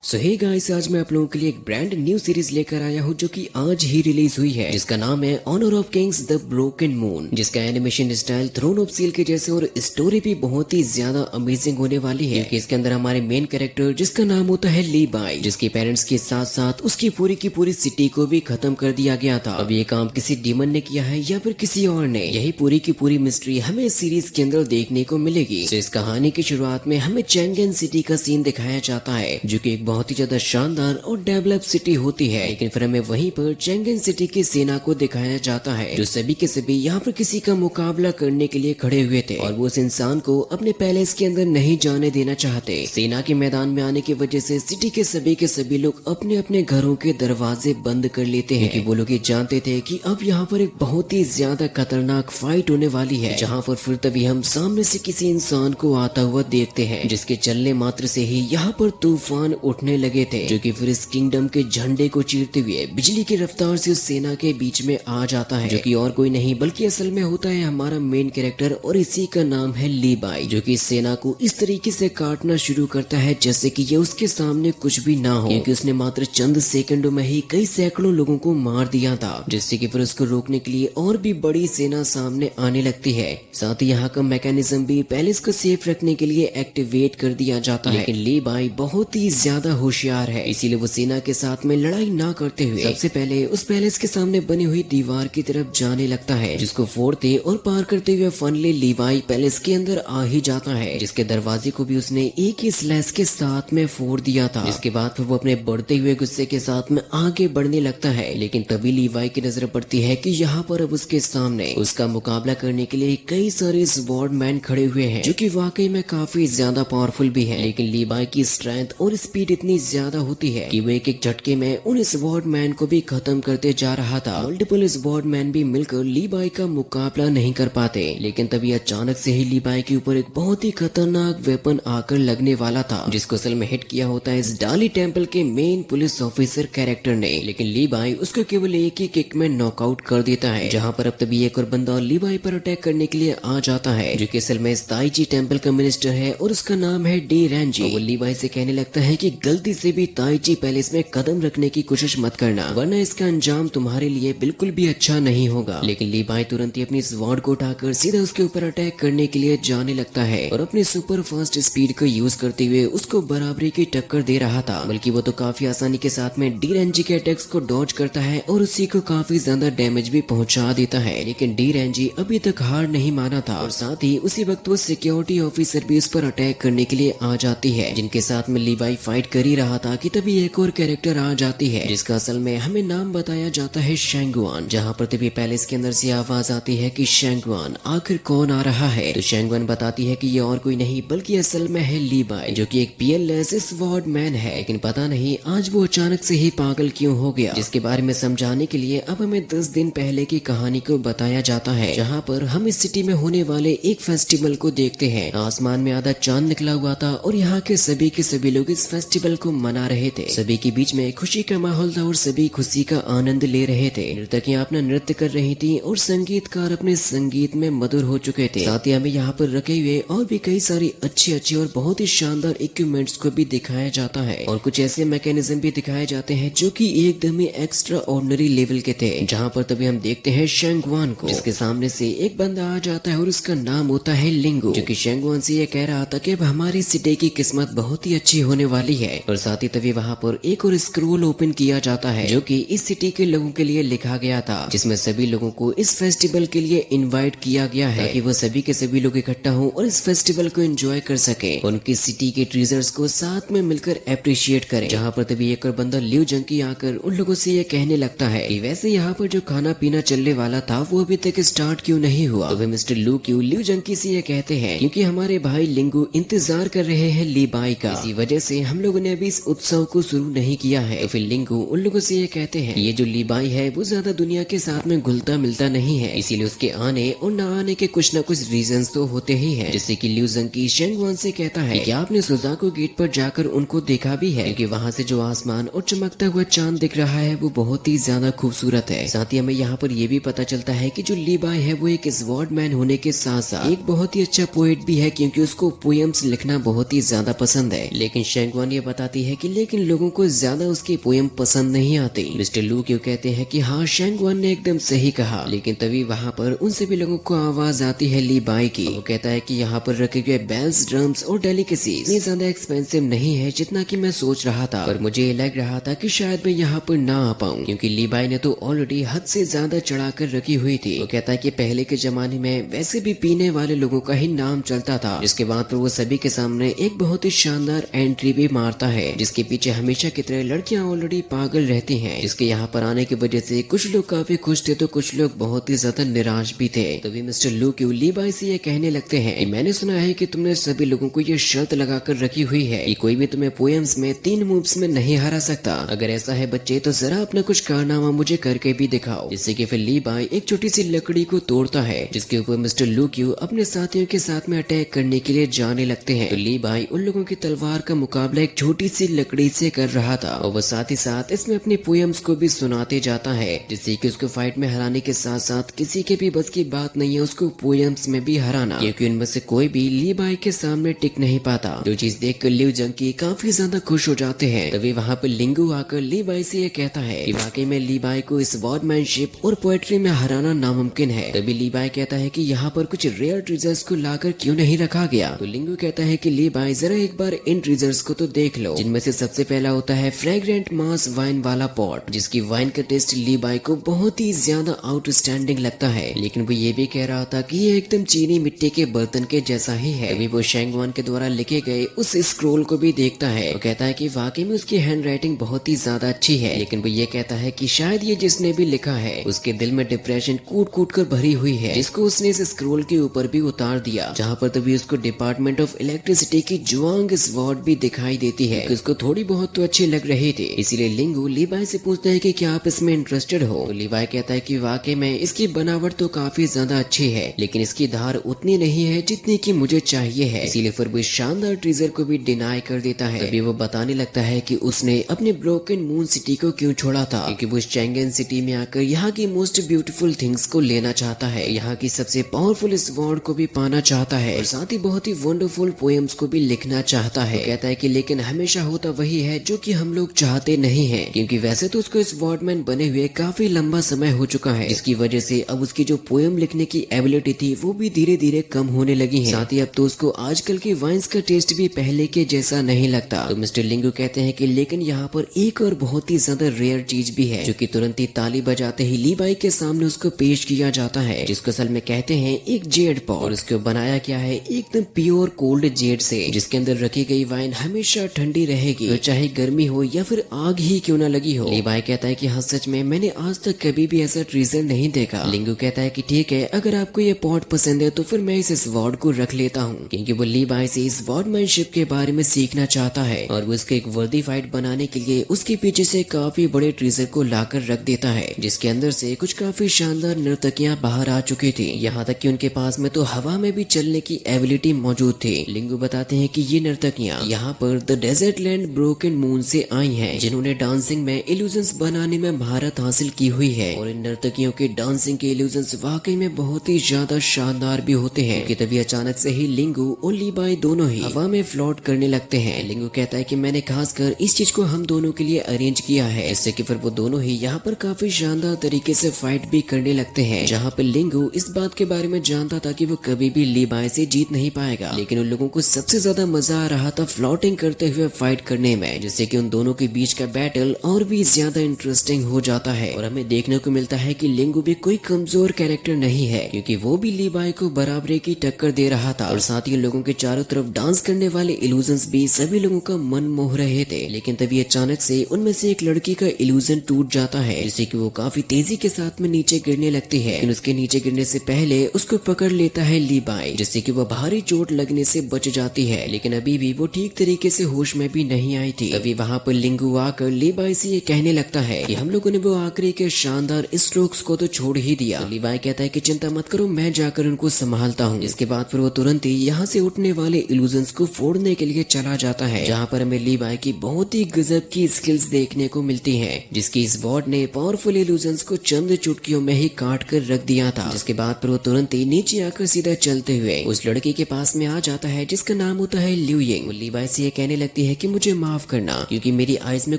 सो hey guys, आज मैं आप लोगों के लिए एक ब्रांड न्यू सीरीज लेकर आया हूँ जो कि आज ही रिलीज हुई है, जिसका नाम है Honor of Kings the Broken Moon, जिसका animation style Throne of Steel के जैसे और स्टोरी भी बहुत ही ज्यादा अमेजिंग होने वाली है। क्योंकि इसके अंदर हमारे मेन कैरेक्टर जिसका नाम होता है लीबाई, जिसके पेरेंट्स के साथ साथ उसकी पूरी की पूरी सिटी को भी खत्म कर दिया गया था। अब ये काम किसी डीमन ने किया है या फिर किसी और ने, यही पूरी की पूरी मिस्ट्री हमें इस सीरीज के अंदर देखने को मिलेगी। तो इस कहानी की शुरुआत में हमें चैंगन सिटी का सीन दिखाया जाता है, जो की एक बहुत ही ज्यादा शानदार और डेवलप सिटी होती है। लेकिन फिर हमें वहीं पर चैंगन सिटी की सेना को दिखाया जाता है, जो सभी के सभी यहाँ पर किसी का मुकाबला करने के लिए खड़े हुए थे और वो उस इंसान को अपने पैलेस के अंदर नहीं जाने देना चाहते। सेना के मैदान में आने की वजह से सिटी के सभी लोग अपने अपने घरों के दरवाजे बंद कर लेते हैं, क्योंकि वो लोग ये जानते थे कि अब यहाँ पर एक बहुत ही ज्यादा खतरनाक फाइट होने वाली है, जहाँ पर फिर तभी हम सामने से किसी इंसान को आता हुआ देखते हैं, जिसके चलने मात्र से ही यहाँ पर तूफान उठने लगे थे, जो कि फिर इस किंगडम के झंडे को चीरते हुए बिजली की रफ्तार से उस सेना के बीच में आ जाता है, जो कि और कोई नहीं बल्कि असल में होता है हमारा मेन कैरेक्टर, और इसी का नाम है लीबाई, जो कि इस सेना को इस तरीके से काटना शुरू करता है जैसे कि ये उसके सामने कुछ भी ना हो, क्योंकि उसने मात्र चंद सेकंडों में ही कई सैकड़ों लोगों को मार दिया था, जिससे कि फिर उसको रोकने के लिए और भी बड़ी सेना सामने आने लगती है। साथ ही यहाँ का मैकेनिज्म भी पैलेस को सेफ रखने के लिए एक्टिवेट कर दिया जाता है। लेकिन लीबाई बहुत ही ज्यादा होशियार है, इसीलिए वो सेना के साथ में लड़ाई ना करते हुए सबसे पहले उस पैलेस के सामने बनी हुई दीवार की तरफ जाने लगता है, जिसको फोड़ते और पार करते हुए फाइनली लीबाई पैलेस के अंदर आ ही जाता है, जिसके दरवाजे को भी उसने एक ही स्लैश के साथ में फोड़ दिया था। इसके बाद फिर वो अपने बढ़ते हुए गुस्से के साथ में आगे बढ़ने लगता है। लेकिन तभी लीबाई की नजर पड़ती है कि यहाँ पर अब उसके सामने उसका मुकाबला करने के लिए कई सारे स्वॉर्ड मैन खड़े हुए हैं, जो कि वाकई में काफी ज्यादा पावरफुल भी है। लेकिन लीबाई की स्ट्रेंथ और स्पीड इतनी ज्यादा होती है कि वो एक एक झटके में उन स्वॉर्ड मैन को भी खत्म करते जा रहा था। मल्टीपल स्वॉर्ड मैन भी मिलकर लीबाई का मुकाबला नहीं कर पाते। लेकिन तभी अचानक से ही लीबाई के ऊपर एक बहुत ही खतरनाक वेपन आकर लगने वाला था, जिसको असल में हिट किया होता है इस डाली टेम्पल के मेन पुलिस ऑफिसर कैरेक्टर ने। लेकिन लीबाई उसको केवल एक ही किक में नॉकआउट कर देता है, जहाँ पर अब तभी एक और बंदा लीबाई पर अटैक करने के लिए आ जाता है, जो कि असल में इस ताइची टेम्पल का मिनिस्टर है और उसका नाम है डी रेंजी। वो लीबाई से कहने लगता है कि गलती से भी ताइची पैलेस में कदम रखने की कोशिश मत करना, वरना इसका अंजाम तुम्हारे लिए बिल्कुल भी अच्छा नहीं होगा। लेकिन लीबाई तुरंत ही अपनी स्वॉर्ड को उठाकर सीधा उसके ऊपर अटैक करने के लिए जाने लगता है और अपनी सुपर फास्ट स्पीड को यूज करते हुए उसको बराबरी की टक्कर दे रहा था। बल्कि वो तो काफी आसानी के साथ में डी रेंजी के अटैक्स को डॉज करता है और उसी को काफी ज्यादा डैमेज भी पहुंचा देता है। लेकिन डी रेंजी अभी तक हार नहीं माना था और साथ ही उसी वक्त वो सिक्योरिटी ऑफिसर भी उस पर अटैक करने के लिए आ जाती है, जिनके साथ में लीबाई फाइट कर ही रहा था कि तभी एक और कैरेक्टर आ जाती है, जिसका असल में हमें नाम बताया जाता है शेंगुआन। जहाँ पर तभी पैलेस के अंदर से आवाज आती है कि शेंगुआन आखिर कौन आ रहा है। तो शेंगुआन बताती है कि ये और कोई नहीं बल्कि असल में है लीबाई, जो कि एक पीएलएस स्वॉर्ड मैन है। लेकिन पता नहीं आज वो अचानक से ही पागल क्यों हो गया, जिसके बारे में समझाने के लिए अब हमें 10 दिन पहले की कहानी को बताया जाता है, जहाँ पर हम इस सिटी में होने वाले एक फेस्टिवल को देखते हैं। आसमान में आधा चांद निकला हुआ था और यहाँ के सभी लोग इस फेस्टिवल को मना रहे थे। सभी के बीच में खुशी का माहौल था और सभी खुशी का आनंद ले रहे थे। नर्तकियां अपना नृत्य कर रही थी और संगीतकार अपने संगीत में मधुर हो चुके थे। साथ ही हमें यहाँ पर रखे हुए और भी कई सारी अच्छी और बहुत ही शानदार इक्विपमेंट्स को भी दिखाया जाता है और कुछ ऐसे मैकेनिज्म भी दिखाए जाते हैं जो कि एकदम ही एक्स्ट्रा ऑर्डिनरी लेवल के थे। जहाँ पर तभी हम देखते हैं शेंगुआन को, जिसके सामने से एक बंदा आ जाता है और उसका नाम होता है लिंगू, जो कि शेंगुआन से ये कह रहा था कि अब हमारी सिटी की किस्मत बहुत ही अच्छी होने वाली है। और साथ ही तभी वहाँ पर एक और स्क्रोल ओपन किया जाता है, जो कि इस सिटी के लोगों के लिए लिखा गया था, जिसमें सभी लोगों को इस फेस्टिवल के लिए इनवाइट किया गया है, ताकि वो सभी के सभी लोग इकट्ठा हों और इस फेस्टिवल को एंजॉय कर सके, उनकी सिटी के ट्रेजर्स को साथ में मिलकर अप्रिशिएट करें। जहाँ पर तभी एक और बंदा लिu जंकी आकर उन लोगों से ये कहने लगता है कि वैसे यहाँ पर जो खाना पीना चलने वाला था वो अभी तक स्टार्ट क्यों नहीं हुआ। तो वे मिस्टर लू क्यों लिu जंकी से ये कहते हैं क्योंकि हमारे भाई लिंगू इंतजार कर रहे हैं लीबाई का, इसी वजह से हम लोगों ने अभी इस उत्सव को शुरू नहीं किया है। तो फिर लिंगू उन लोगों से ये कहते हैं ये जो लीबाई है वो ज्यादा दुनिया के साथ में घुलता मिलता नहीं है, इसीलिए उसके आने और न आने के कुछ न कुछ रीजंस तो होते ही हैं। जैसे कि लिu जंकी शेंगुआन से कहता है कि आपने सुजाको गेट पर जाकर उनको देखा भी है, क्योंकि वहाँ से जो आसमान और चमकता हुआ चांद दिख रहा है वो बहुत ही ज्यादा खूबसूरत है। साथ ही हमें यहाँ पर यह भी पता चलता है कि जो लीबाई है वो एक स्वॉर्ड मैन होने के साथ साथ एक बहुत ही अच्छा पोएट भी है, क्योंकि उसको पोएम्स लिखना बहुत ही ज्यादा पसंद है। लेकिन शेंगुआन ये बताती है कि लेकिन लोगों को ज्यादा उसकी पोयम पसंद नहीं आती। मिस्टर लू क्यों कहते हैं कि हाँ शैंगवान ने एकदम सही कहा, लेकिन तभी वहाँ पर उनसे भी लोगों को आवाज आती है ली बाई की। वो कहता है कि यहाँ पर रखे गए बेल्स, ड्रम्स और डेलिकेसीज इतनी ज्यादा एक्सपेंसिव नहीं है जितना कि मैं सोच रहा था, पर मुझे लग रहा था कि शायद मैं यहाँ पर ना आ पाऊँ, क्योंकि ली बाई ने तो ऑलरेडी हद से ज्यादा चढ़ा कर रखी हुई थी। वो कहता है कि पहले के जमाने में वैसे भी पीने वाले लोगों का ही नाम चलता था। जिसके बाद फिर वो सभी के सामने एक बहुत ही शानदार एंट्री भी मारता है, जिसके पीछे हमेशा की तरह लड़कियां ऑलरेडी पागल रहती हैं। जिसके यहाँ पर आने की वजह से कुछ लोग काफी खुश थे तो कुछ लोग बहुत ही ज्यादा निराश भी थे। तभी मिस्टर लू क्यू ली बाई से ये कहने लगते हैं कि मैंने सुना है कि तुमने सभी लोगों को ये शर्त लगा कर रखी हुई है कि कोई भी तुम्हें पोएम्स में 3 मूव्स में नहीं हरा सकता। अगर ऐसा है बच्चे तो जरा अपना कुछ कारनामा मुझे करके भी दिखाओ। जिससे कि फिर ली बाई एक छोटी सी लकड़ी को तोड़ता है, जिसके ऊपर मिस्टर लू क्यू अपने साथियों के साथ में अटैक करने के लिए जाने लगते हैं। तो ली बाई उन लोगों की तलवार का मुकाबला एक छोटी सी लकड़ी से कर रहा था और वो साथ ही साथ इसमें अपनी पोएम्स को भी सुनाते जाता है, जिससे कि उसको फाइट में हराने के साथ साथ किसी के भी बस की बात नहीं है उसको पोएम्स में भी हराना, क्योंकि उनमें से कोई भी ली बाई के सामने टिक नहीं पाता। जो चीज देख कर लिu जंकी काफी ज्यादा खुश हो जाते हैं। तभी वहाँ पर लिंगू आकर ली बाई से ये कहता है कि वाकई में ली बाई को इस स्वॉर्डमैनशिप और पोएट्री में हराना नामुमकिन है। तभी ली बाई कहता है कि यहाँ पर कुछ रेयर ट्रीजर्स को लाकर क्यों नहीं रखा गया। तो लिंगू कहता है कि ली बाई जरा एक बार इन ट्रीजर्स को तो देख लो, जिनमें से सबसे पहला होता है फ्रेग्रेंट मास वाइन वाला पॉट, जिसकी वाइन का टेस्ट ली बाई को बहुत ही ज्यादा आउटस्टैंडिंग लगता है, लेकिन वो ये भी कह रहा था कि ये एकदम चीनी मिट्टी के बर्तन के जैसा ही है। तभी वो शैंगवान के द्वारा लिखे गए उस स्क्रोल को भी देखता है। वो कहता है कि वाकई में उसकी हैंड राइटिंग बहुत ही ज्यादा अच्छी है, लेकिन वो ये कहता है कि शायद ये जिसने भी लिखा है उसके दिल में डिप्रेशन कूट कूट कर भरी हुई है, जिसको उसने इस स्क्रोल के ऊपर भी उतार दिया, जहाँ पर तभी उसको डिपार्टमेंट ऑफ इलेक्ट्रिसिटी की जुआंग स्वॉर्ड भी दिखाई देती है। उसको थोड़ी बहुत तो अच्छी लग रही थी, इसीलिए लिंगू लीवाई से पूछता है कि क्या आप इसमें इंटरेस्टेड हो। तो लीवाई कहता है कि वाकई में इसकी बनावट तो काफी ज्यादा अच्छी है, लेकिन इसकी धार उतनी नहीं है जितनी की मुझे चाहिए है, इसीलिए फिर वो इस शानदार ट्रीजर को भी डिनाई कर देता है। तभी वो बताने लगता है कि उसने अपने ब्रोकन मून सिटी को क्यों छोड़ा था, क्योंकि वो चैंगन सिटी में आकर यहाँ की मोस्ट ब्यूटीफुल थिंग्स को लेना चाहता है, यहाँ की सबसे पावरफुल स्वॉर्ड को भी पाना चाहता है और साथ ही बहुत ही वंडरफुल पोएम्स को भी लिखना चाहता है। कहता है कि लेकिन हमेशा होता वही है जो कि हम लोग चाहते नहीं है, क्योंकि वैसे तो उसको स्वॉर्डमैन बने हुए काफी लंबा समय हो चुका है, जिसकी वजह से अब उसकी जो पोएम लिखने की एबिलिटी थी वो भी धीरे धीरे कम होने लगी है। साथ ही अब तो उसको आजकल की वाइन्स का टेस्ट भी पहले के जैसा नहीं लगता। तो मिस्टर लिंगू कहते हैं कि लेकिन यहाँ पर एक और बहुत ही ज्यादा रेयर चीज भी है, जो कि तुरंत ही ताली बजाते ही लीबाई के सामने उसको पेश किया जाता है, जिसको असल में कहते हैं एक जेड पॉट। और उसको बनाया क्या है एकदम प्योर कोल्ड जेड से, जिसके अंदर रखी गई वाइन हमेशा ठंडी रहेगी, तो चाहे गर्मी हो या फिर आग ही क्यों ना लगी हो। लीबाई कहता है कि हाँ सच में मैंने आज तक कभी भी ऐसा ट्रीजर नहीं देखा। लिंगू कहता है कि ठीक है, अगर आपको ये पॉट पसंद है तो फिर मैं इस स्वॉर्ड को रख लेता हूँ, क्योंकि वो लीबाई से इस स्वॉर्डमैनशिप के बारे में सीखना चाहता है और वो इसको एक वर्दी फाइट बनाने के लिए उसके पीछे से काफी बड़े ट्रीजर को लाकर रख देता है, जिसके अंदर से कुछ काफी शानदार नर्तकियां बाहर आ चुकी थी। यहाँ तक कि उनके पास में तो हवा में भी चलने की एबिलिटी मौजूद थी। लिंगू बताते हैं कि ये नर्तकियां यहाँ पर the desert land broken moon से आई हैं, जिन्होंने डांसिंग में इल्यूजन्स बनाने में महारत हासिल की हुई है और इन नर्तकियों के डांसिंग के इल्यूजन्स वाकई में बहुत ही ज्यादा शानदार भी होते हैं। कि तभी अचानक से ही लिंगू और लीबाई दोनों ही हवा में फ्लोट करने लगते हैं। लिंगू कहता है कि मैंने खासकर इस चीज को हम दोनों के लिए अरेंज किया है, इससे कि फिर वो दोनों ही यहाँ पर काफी शानदार तरीके से फाइट भी करने लगते हैं, जहाँ पर लिंगू इस बात के बारे में जानता था कि वो कभी भी लीबाई से जीत नहीं पाएगा, लेकिन उन लोगों को सबसे ज्यादा मजा आ रहा था फ्लोटिंग करते हुए फाइट करने में, जिससे कि उन दोनों के बीच का बैटल और भी ज्यादा इंटरेस्टिंग हो जाता है। और हमें देखने को मिलता है कि लिंगू भी कोई कमजोर कैरेक्टर नहीं है, क्योंकि वो भी लीबाई को बराबरी की टक्कर दे रहा था और साथ ही लोगों के चारों तरफ डांस करने वाले इल्यूजन्स भी सभी लोगों का मन मोह रहे थे। लेकिन तभी अचानक से उनमें से एक लड़की का इल्यूजन टूट जाता है, जिससे कि वो काफी तेजी के साथ में नीचे गिरने लगती है, लेकिन उसके नीचे गिरने से पहले उसको पकड़ लेता है लीबाई, जिससे कि वो भारी चोट लगने से बच जाती है, लेकिन अभी भी वो ठीक तरीके से होश में भी नहीं आई थी। तभी वहाँ पर लिंगू आकर लीबाई से ये कहने लगता है कि हम लोगों ने वो आखिरी के शानदार स्ट्रोक्स को तो छोड़ ही दिया। तो लीबाई कहता है कि चिंता मत करो, मैं जाकर उनको संभालता हूँ। इसके बाद फिर वो तुरंत ही यहाँ से उठने वाले इल्यूजन्स को फोड़ने के लिए चला जाता है, जहाँ पर हमें लीबाई की बहुत ही गजब की स्किल्स देखने को मिलती है, जिसकी इस वॉर्ड ने पावरफुल इल्यूजन्स को चंद चुटकियों में ही काट कर रख दिया था। जिसके बाद फिर वो तुरंत ही नीचे आकर सीधा चलते हुए उस लड़की के पास में आ जाता है, जिसका नाम होता है ल्यू यिंग। लीबाई से ये कहने लगती कहती है कि मुझे माफ करना क्योंकि मेरी आईज में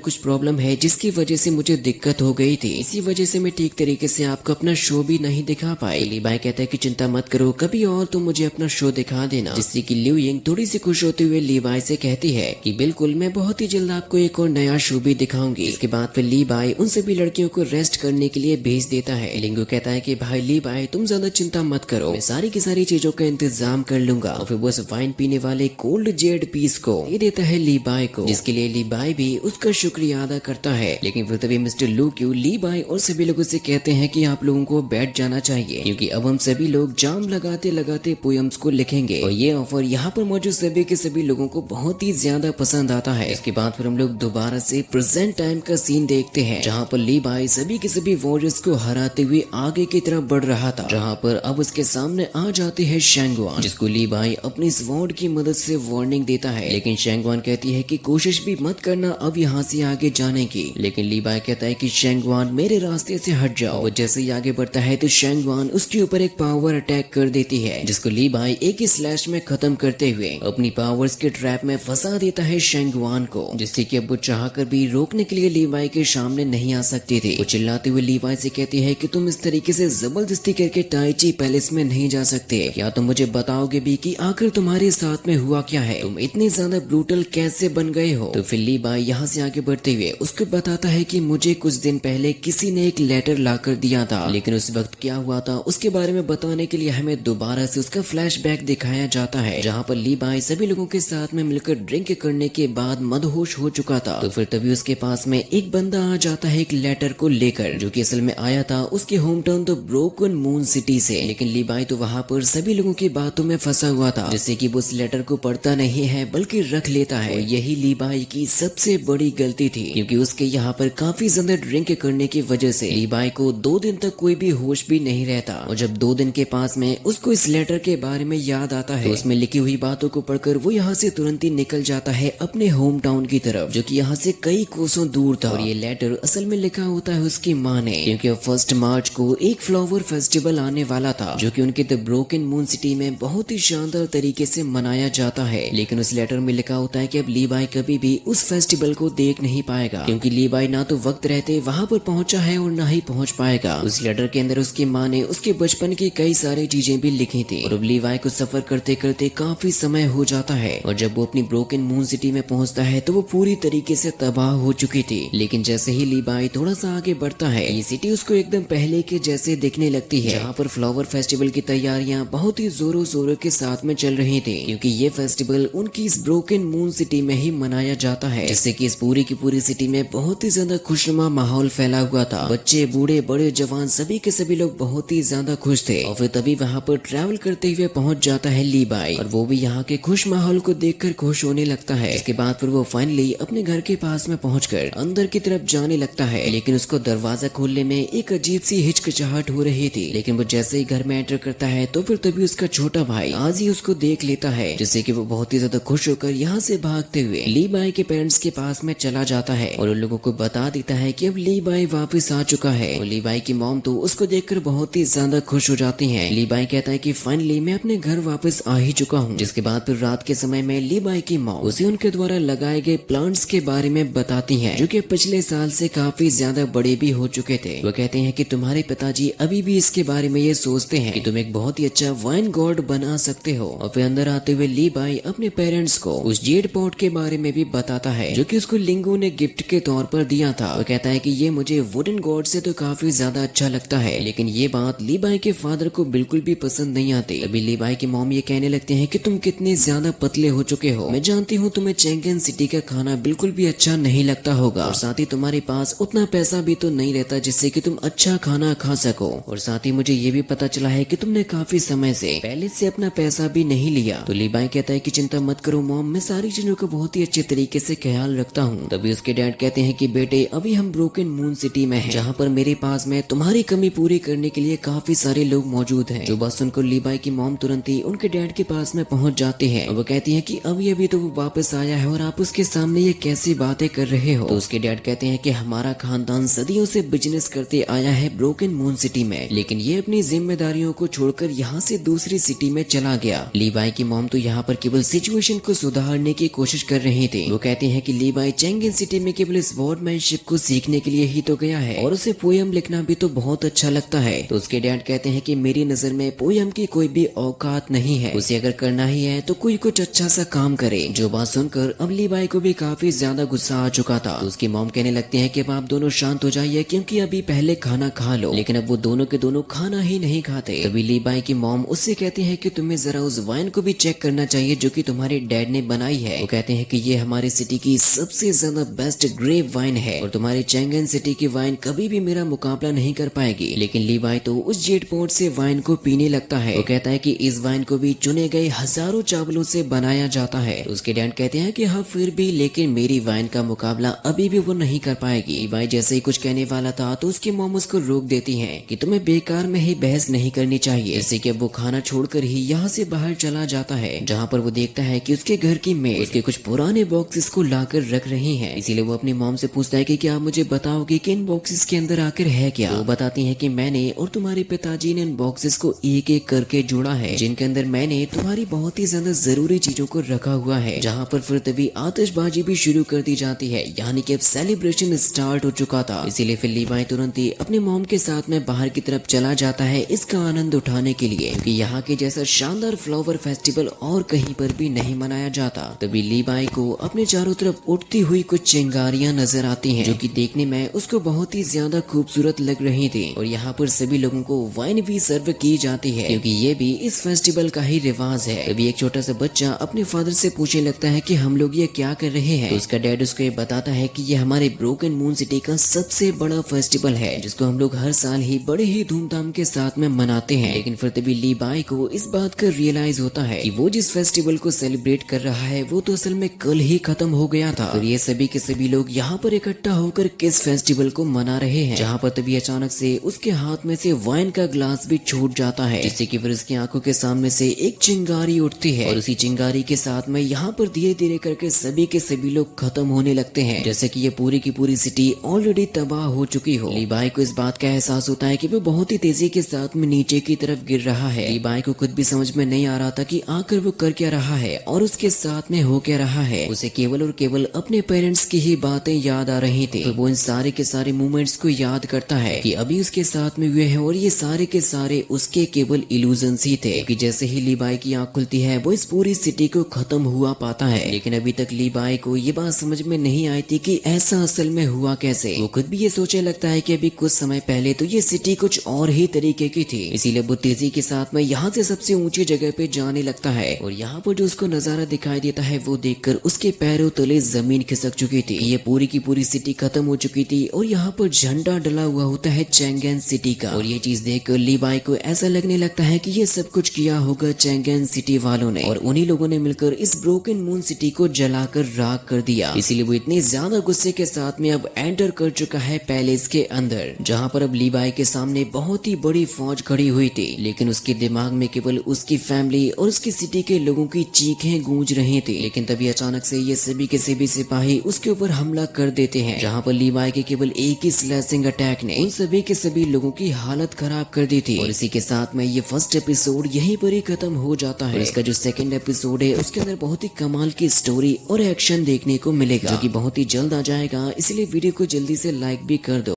कुछ प्रॉब्लम है जिसकी वजह से मुझे दिक्कत हो गई थी। इसी वजह से मैं ठीक तरीके से आपको अपना शो भी नहीं दिखा पाई। लीबाई कहता है कि चिंता मत करो, कभी और तुम मुझे अपना शो दिखा देना। जिससे कि लिu यिंग थोड़ी सी खुश होते हुए लीबाई से कहती है कि बिल्कुल, मैं बहुत ही जल्द आपको एक और नया शो भी दिखाऊंगी। इसके बाद फिर लीबाई उन सभी लड़कियों को रेस्ट करने के लिए भेज देता है। लिंगू कहता है कि भाई लीबाई, तुम ज्यादा चिंता मत करो, मैं सारी की सारी चीजों का इंतजाम कर लूंगा। और फिर वो वाइन पीने वाले कोल्ड जेड पीस को दे देता है लीबाई को, जिसके लिए लीबाई भी उसका शुक्रिया अदा करता है। लेकिन फिर तभी मिस्टर लूक्यू लीबाई और सभी लोगों से कहते हैं कि आप लोगों को बैठ जाना चाहिए क्योंकि अब हम सभी लोग जाम लगाते लगाते पोएम्स को लिखेंगे। और ये ऑफर यहाँ पर मौजूद सभी के सभी लोगों को बहुत ही ज्यादा पसंद आता है। इसके बाद फिर हम लोग दोबारा से प्रेजेंट टाइम का सीन देखते हैं जहाँ पर लीबाई सभी के सभी वॉरियर्स को हराते हुए आगे की तरफ बढ़ रहा था, जहाँ पर अब उसके सामने आ जाती है शैंगवान, जिसको लीबाई अपनी स्वॉर्ड की मदद से वार्निंग देता है। लेकिन शैंगवान कहती है कि कोशिश भी मत करना अब यहाँ से आगे जाने की। लेकिन लीबाई कहता है कि शैंगवान मेरे रास्ते से हट जाओ। वो जैसे ही आगे बढ़ता है तो शैंगवान उसके ऊपर एक पावर अटैक कर देती है, जिसको लीबाई एक ही स्लैश में खत्म करते हुए अपनी पावर्स के ट्रैप में फंसा देता है शैंगवान को, जिससे कि अब वो चाहकर भी रोकने के लिए लीबाई के सामने नहीं आ सकती थी। वो चिल्लाते हुए लीबाई से कहती है कि तुम इस तरीके से जबरदस्ती करके टाइची पैलेस में नहीं जा सकते। क्या तुम मुझे बताओगे भी कि आखिर तुम्हारे साथ में हुआ क्या है, तुम इतने ज्यादा ब्रूटल कैसे बन गए हो? तो फिर लीबाई यहाँ से आगे बढ़ते हुए उसको बताता है कि मुझे कुछ दिन पहले किसी ने एक लेटर लाकर दिया था, लेकिन उस वक्त क्या हुआ था उसके बारे में बताने के लिए हमें दोबारा से उसका फ्लैशबैक दिखाया जाता है, जहाँ पर लीबाई सभी लोगों के साथ में मिलकर ड्रिंक करने के बाद मदहोश हो चुका था। तो फिर तभी उसके पास में एक बंदा आ जाता है एक लेटर को लेकर, जो कि असल में आया था उसके home town the Broken moon city से। लेकिन लीबाई तो वहाँ पर सभी लोगों की बातों में फंसा हुआ था, जिससे कि वो उस लेटर को पढ़ता नहीं है बल्कि रख लेता है। और यही लीबाई की सबसे बड़ी गलती थी, क्योंकि उसके यहाँ पर काफी ज्यादा ड्रिंक करने की वजह से लीबाई को 2 दिन तक कोई भी होश भी नहीं रहता। और जब 2 दिन के पास में उसको इस लेटर के बारे में याद आता है, तो उसमें लिखी हुई बातों को पढ़कर वो यहाँ से तुरंत ही निकल जाता है अपने होम टाउन की तरफ, जो कि यहाँ से कई कोसों दूर था। और ये लेटर असल में लिखा होता है उसकी माँ ने, क्योंकि 1 मार्च को एक फ्लावर फेस्टिवल आने वाला था, जो कि उनके द ब्रोकन मून सिटी में बहुत ही शानदार तरीके से मनाया जाता है। लेकिन उस लेटर में लिखा होता है कि अब लीबाई कभी भी उस फेस्टिवल को देख नहीं पाएगा, क्योंकि लीबाई ना तो वक्त रहते वहाँ पर पहुंचा है और ना ही पहुंच पाएगा। उस लेटर के अंदर उसकी माँ ने उसके बचपन की कई सारी चीजें भी लिखी थी। और अब लीबाई को सफर करते करते काफी समय हो जाता है, और जब वो अपनी ब्रोकन मून सिटी में पहुंचता है तो वो पूरी तरीके से तबाह हो चुकी थी। लेकिन जैसे ही लीबाई थोड़ा सा आगे बढ़ता है, ये सिटी उसको एकदम पहले के जैसे दिखने लगती है, जहाँ पर फ्लावर फेस्टिवल की तैयारियां बहुत ही जोरों शोरों के साथ में चल रही थी, क्योंकि ये फेस्टिवल उनकी इस ब्रोकन मून सिटी में ही मनाया जाता है, जिससे कि इस पूरी की पूरी सिटी में बहुत ही ज्यादा खुशनुमा माहौल फैला हुआ था। बच्चे, बूढ़े, बड़े, जवान सभी के सभी लोग बहुत ही ज्यादा खुश थे। और फिर तभी वहाँ पर ट्रैवल करते हुए पहुंच जाता है लीबाई, और वो भी यहाँ के खुश माहौल को देखकर खुश होने लगता है। इसके बाद फिर वो फाइनली अपने घर के पास में पहुंचकर अंदर की तरफ जाने लगता है, लेकिन उसको दरवाजा खोलने में एक अजीब सी हिचकिचाहट हो रही थी। लेकिन वो जैसे ही घर में एंटर करता है तो फिर तभी उसका छोटा भाई आज ही उसको देख लेता है, जिससे कि वो बहुत ही ज्यादा खुश होकर यहाँ से भागते हुए लीबाई के पेरेंट्स के पास में चला जाता है, और उन लोगों को बता देता है कि अब लीबाई वापस आ चुका है। और लीबाई की मॉम तो उसको देखकर बहुत ही ज्यादा खुश हो जाती है। लीबाई कहता है कि फाइनली मैं अपने घर वापस आ ही चुका हूँ। जिसके बाद फिर रात के समय में लीबाई की मॉम उसे उनके द्वारा लगाए गए प्लांट्स के बारे में बताती है, जो कि पिछले साल से काफी ज्यादा बड़े भी हो चुके थे। वो कहते हैं कि तुम्हारे पिताजी अभी भी इसके बारे में ये सोचते हैं कि तुम एक बहुत ही अच्छा वाइन गॉड बना सकते हो। और फिर अंदर आते हुए लीबाई अपने पेरेंट्स को उस जेड पॉट के बारे में भी बताता है, जो कि उसको लिंगू ने गिफ्ट के तौर पर दिया था। वो कहता है कि ये मुझे वुडन गॉड से तो काफी ज्यादा अच्छा लगता है, लेकिन ये बात लीबाई के फादर को बिल्कुल भी पसंद नहीं आती। अभी लीबाई की मॉम ये कहने लगते हैं कि तुम कितने ज्यादा पतले हो चुके हो, मैं जानती हूँ तुम्हें चैंगन सिटी का खाना बिल्कुल भी अच्छा नहीं लगता होगा, और साथ ही तुम्हारे पास उतना पैसा भी तो नहीं रहता जिससे कि तुम अच्छा खाना खा सको। और साथ ही मुझे ये भी पता चला है कि तुमने काफी समय से पहले से अपना पैसा भी नहीं लिया। तो लीबाई कहता है कि चिंता मत करो मॉम, मैं सारी चीजों का बहुत ही अच्छे तरीके से ख्याल रखता हूँ। तभी उसके डैड कहते हैं कि बेटे अभी हम ब्रोकन मून सिटी में हैं, जहाँ पर मेरे पास में तुम्हारी कमी पूरी करने के लिए काफी सारे लोग मौजूद हैं। जो बात सुनकर लीबाई की मॉम तुरंत ही उनके डैड के पास में पहुंच जाती है, और वो कहती है कि अभी तो वो वापस आया है और आप उसके सामने ये कैसी बातें कर रहे हो। तो उसके डैड कहते हैं कि हमारा खानदान सदियों से बिजनेस करते आया है ब्रोकन मून सिटी में, लेकिन ये अपनी जिम्मेदारियों को छोड़कर यहाँ से दूसरी सिटी में चला गया। लीबाई की मॉम तो यहाँ पर केवल सिचुएशन को सुधारने की कोशिश कोशिश कर रही थी। वो कहती हैं कि लीवाई चेंगेन सिटी में केवल स्वॉर्डमैनशिप को सीखने के लिए ही तो गया है और उसे पोयम लिखना भी तो बहुत अच्छा लगता है। तो उसके डैड कहते हैं कि मेरी नजर में पोयम की कोई भी औकात नहीं है, उसे अगर करना ही है तो कोई कुछ अच्छा सा काम करे। जो बात सुनकर अब लीवाई को भी काफी ज्यादा गुस्सा आ चुका था। तो उसकी मॉम कहने लगती है कि अब आप दोनों शांत हो जाइए क्योंकि अभी पहले खाना खा लो। लेकिन अब वो दोनों के दोनों खाना ही नहीं खाते। तभी लीवाई की मॉम उससे कहती है कि तुम्हें जरा उस वाइन को भी चेक करना चाहिए जो कि तुम्हारे डैड ने बनाई है। वो कहते हैं कि ये हमारे सिटी की सबसे ज्यादा बेस्ट ग्रेप वाइन है और तुम्हारे चेंगेन सिटी की वाइन कभी भी मेरा मुकाबला नहीं कर पाएगी। लेकिन लीवाई तो उस जेट पॉट से वाइन को पीने लगता है। वो कहता है कि इस वाइन को भी चुने गए हजारों चावलों से बनाया जाता है। उसके डैड कहते हैं कि हाँ फिर भी, लेकिन मेरी वाइन का मुकाबला अभी भी वो नहीं कर पाएगी। लीवाई जैसे ही कुछ कहने वाला था तो उसकी मॉम उसको रोक देती है कि तुम्हें बेकार में ही बहस नहीं करनी चाहिए। जैसे कि अब वो खाना छोड़कर ही यहाँ से बाहर चला जाता है, जहाँ पर वो देखता है कि उसके घर की मेड उसके कुछ पुराने बॉक्सेस को लाकर रख रही है। इसीलिए वो अपनी मॉम से पूछता है कि क्या आप मुझे बताओगे कि इन बॉक्सेस के अंदर आकर है क्या। तो वो बताती है कि मैंने और तुम्हारे पिताजी ने इन बॉक्सेस को एक एक करके जोड़ा है, जिनके अंदर मैंने तुम्हारी बहुत ही ज्यादा जरूरी चीजों को रखा हुआ है। जहाँ पर फिर तभी आतिशबाजी भी शुरू कर दी जाती है, यानी कि अब सेलिब्रेशन स्टार्ट हो चुका था। इसीलिए फिर लीवाई तुरंत ही अपने मॉम के साथ में बाहर की तरफ चला जाता है इसका आनंद उठाने के लिए, क्योंकि यहाँ के जैसा शानदार फ्लावर फेस्टिवल और कहीं पर भी नहीं मनाया जाता। तभी लीवाई को अपने चारों तरफ उठती हुई कुछ चिंगारियां नजर आती हैं, जो कि देखने में उसको बहुत ही ज्यादा खूबसूरत लग रही थी। और यहाँ पर सभी लोगों को वाइन भी सर्व की जाती है, क्योंकि ये भी इस फेस्टिवल का ही रिवाज है। तभी एक छोटा सा बच्चा अपने फादर से पूछने लगता है कि हम लोग ये क्या कर रहे हैं। तो उसका डैड उसको ये बताता है कि ये हमारे ब्रोकन मून सिटी का सबसे बड़ा फेस्टिवल है, जिसको हम लोग हर साल ही बड़े ही धूमधाम के साथ में मनाते हैं। लेकिन फिर तभी लीवाई को इस बात का रियलाइज होता है कि वो जिस फेस्टिवल को सेलिब्रेट कर रहा है वो तो असल में कल ही खत्म हो गया था। और ये सभी के सभी लोग यहाँ पर इकट्ठा होकर किस फेस्टिवल को मना रहे हैं। जहाँ पर तभी अचानक से उसके हाथ में से वाइन का ग्लास भी छूट जाता है, जिससे कि फिर उसकी आंखों के सामने से एक चिंगारी उठती है। और उसी चिंगारी के साथ में यहाँ पर धीरे धीरे करके सभी के सभी लोग खत्म होने लगते हैं, जैसे कि ये पूरी की पूरी सिटी ऑलरेडी तबाह हो चुकी हो। लीवाई को इस बात का एहसास होता है कि वो बहुत ही तेजी के साथ में नीचे की तरफ गिर रहा है। लीवाई को खुद भी समझ में नहीं आ रहा था कि आखिर वो कर क्या रहा है और उसके साथ में हो क्या रहा है। उसे केवल और केवल अपने पेरेंट्स की ही बातें याद आ रही थी। तो वो इन सारे के सारे मोमेंट्स को याद करता है कि अभी उसके साथ में हुए हैं और ये सारे के सारे उसके केवल इल्यूजन्स ही थे। कि जैसे ही लीवाई की आंख खुलती है वो इस पूरी सिटी को खत्म हुआ पाता है। लेकिन अभी तक लीवाई को ये बात समझ में नहीं आई थी कि ऐसा असल में हुआ कैसे। वो खुद भी ये सोचने लगता है कि अभी कुछ समय पहले तो ये सिटी कुछ और ही तरीके की थी। इसीलिए वो तेजी के साथ में यहाँ से सबसे ऊंची जगह पे जाने लगता है। और यहाँ पर जो उसको नजारा दिखाई देता है वो देखकर उसके पैरों तले जमीन खिसक चुकी थी। ये पूरी की पूरी सिटी खत्म हो चुकी थी और यहाँ पर झंडा डला हुआ होता है चेंगेन सिटी का। और ये चीज देखकर लीवाई को ऐसा लगने लगता है कि ये सब कुछ किया होगा चेंगेन सिटी वालों ने, और उन्हीं लोगों ने मिलकर इस ब्रोकन मून सिटी को जलाकर राख कर दिया। इसीलिए वो इतने ज्यादा गुस्से के साथ में अब एंटर कर चुका है पैलेस के अंदर, जहाँ पर अब लीवाई के सामने बहुत ही बड़ी फौज खड़ी हुई थी। लेकिन उसके दिमाग में केवल उसकी फैमिली और उसकी सिटी के लोगों की चीखें गूंज रही थी। लेकिन तभी अचानक से ये सभी के सभी सिपाही उसके ऊपर हमला कर देते हैं, जहाँ पर लीवाई के केवल एक ही स्लैशिंग अटैक ने उन सभी के सभी लोगों की हालत खराब कर दी थी। और इसी के साथ में ये फर्स्ट एपिसोड यहीं पर ही खत्म हो जाता है। इसका जो सेकंड एपिसोड है उसके अंदर बहुत ही कमाल की स्टोरी और एक्शन देखने को मिलेगा, जो कि बहुत ही जल्द आ जाएगा। इसलिए वीडियो को जल्दी से लाइक भी कर दो।